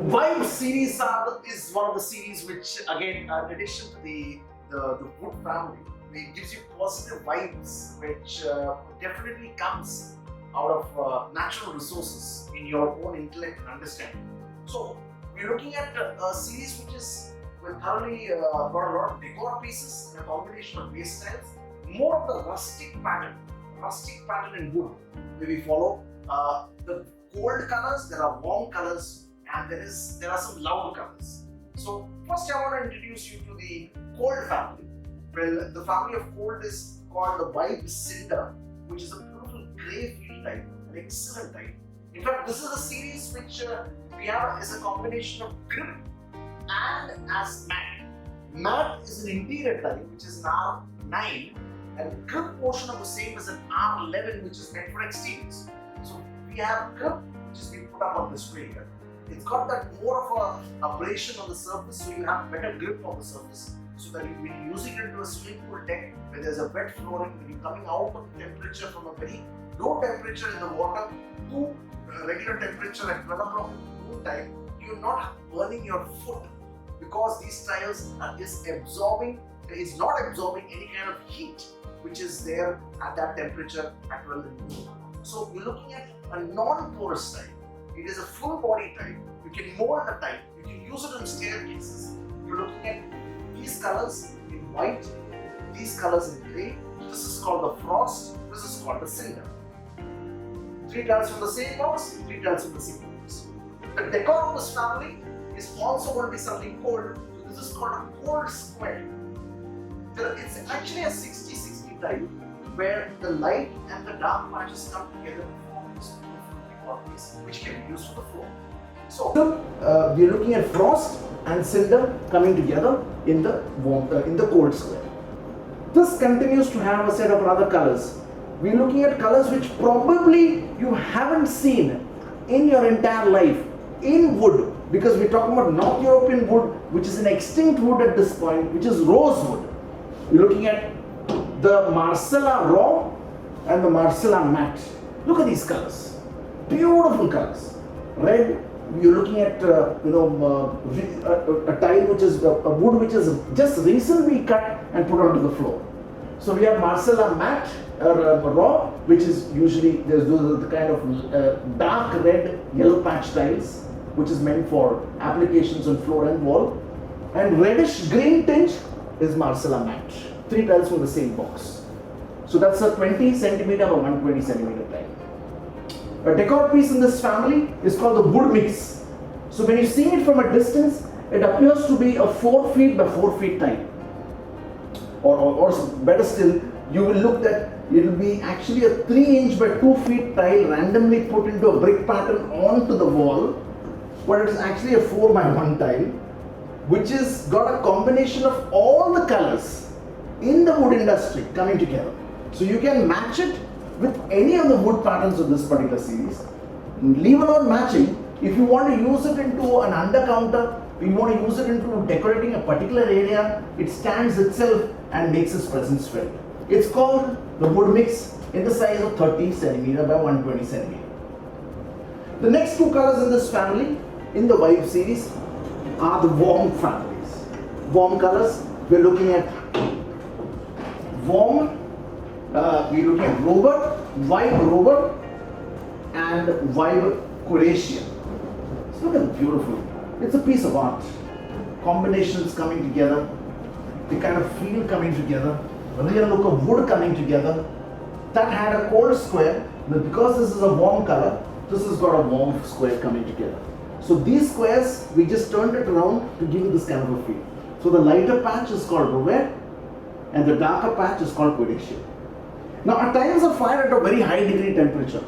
Vibe series is one of the series which, again, in addition to the wood family, it gives you positive vibes, which definitely comes out of natural resources in your own intellect and understanding. So we're looking at a series which is thoroughly got a lot of decor pieces and a combination of base styles, more of the rustic pattern in wood, where we follow the cold colors. There are warm colors, and there are some loud colors. So first I want to introduce you to the cold family. Well, the family of cold is called the Vibe Cinder, which is a beautiful grey field type, an excellent type. In fact, this is a series which we have as a combination of grip and as matte. Matte is an interior type which is an R9, and the grip portion of the same is an R11, which is meant for exteriors. So we have grip which is being put up on display here. It's got that more of a abrasion on the surface, so you have better grip on the surface, so that when you're using it into a swimming pool deck where there's a wet flooring, when you're coming out of the temperature from a very low temperature in the water to regular temperature at 12 o'clock noon time, you're not burning your foot, because these tiles is not absorbing any kind of heat which is there at that temperature at 12 noon. So you're looking at a non-porous tile. It is a full body tile. You can mold the tile. You can use it on staircases. You're looking at these colors in white, these colors in grey. This is called the frost. This is called the cinder. 3 tiles from the same box, 3 tiles from the same box. The decor of this family is also going to be something cold. This is called a cold square. It's actually a 60-60 tile where the light and the dark patches come together to form this beautiful decor piece, which can be used for the floor. So we're looking at frost and cinder coming together in the cold square. This continues to have a set of other colors. We're looking at colors which probably you haven't seen in your entire life in wood, because we're talking about North European wood, which is an extinct wood at this point, which is rosewood. We're looking at the Marsala raw and the Marsala matte. Look at these colors, beautiful colors. Red, you're looking at a tile which is a wood which is just recently cut and put onto the floor. So we have Marsala matte raw, which is usually those are the kind of dark red yellow patch tiles, which is meant for applications on floor and wall, and reddish green tinge is Marsala matte. 3 tiles from the same box. So that's a 20 centimeter by 120 centimeter tile. A decor piece in this family is called the wood mix. So when you see it from a distance, it appears to be a 4 feet by 4 feet tile. Or better still, you will look that it will be actually a 3-inch by 2 feet tile randomly put into a brick pattern onto the wall, but it is actually a 4 by 1 tile, which has got a combination of all the colors in the wood industry coming together. So you can match it with any of the wood patterns of this particular series. Leave alone matching, if you want to use it into an undercounter, if you want to use it into decorating a particular area, it stands itself and makes its presence felt. It's called the wood mix in the size of 30 centimeter by 120 centimeter. The next 2 colors in this family, in the Vibe series, are the warm families. Warm colors, we're looking at warm, we're looking at Robert, Vibe and Vibe Croatia. So look at the beautiful. It's a piece of art. Combinations coming together, the kind of feel coming together, the real look of wood coming together. That had a cold square, but because this is a warm color, this has got a warm square coming together. So these squares, we just turned it around to give you this kind of a feel. So the lighter patch is called Robert, and the darker patch is called Croatia. Now our tiles are fired at a very high degree temperature.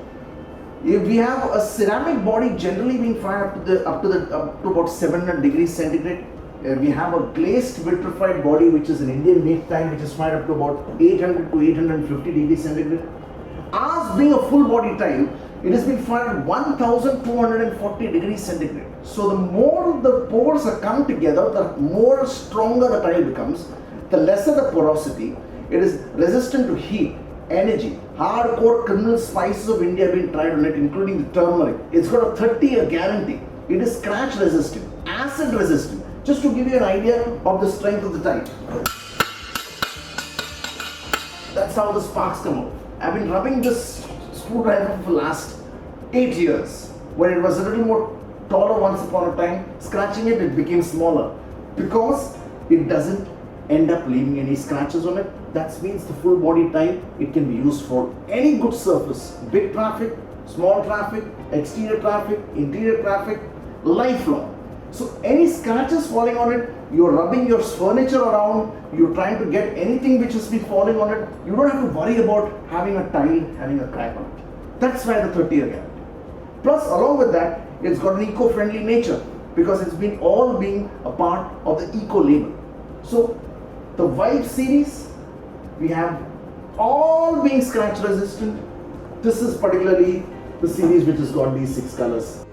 If we have a ceramic body generally being fired up to about 700 degrees centigrade, we have a glazed vitrified body, which is an Indian made tile, which is fired up to about 800 to 850 degrees centigrade. Ours being a full body tile, it has been fired at 1240 degrees centigrade. So the more the pores are come together, the more stronger the tile becomes, the lesser the porosity. It is resistant to heat, energy. Hardcore criminal spices of India have been tried on it, including the turmeric. It's got a 30-year guarantee. It is scratch resistant, acid resistant. Just to give you an idea of the strength of the tile. That's how the sparks come out. I've been rubbing this screwdriver for the last 8 years. When it was a little more taller once upon a time, scratching it became smaller because it doesn't end up leaving any scratches on it. That means the full body tile, it can be used for any good surface, big traffic, small traffic, exterior traffic, interior traffic, lifelong. So any scratches falling on it, you're rubbing your furniture around, you're trying to get anything which has been falling on it, you don't have to worry about having a tile having a crack on it. That's why the 30-year guarantee. Plus, along with that, it's got an eco-friendly nature because it's been all being a part of the eco label. So the Vibe series, we have all being scratch resistant. This is particularly the series which has got these 6 colors.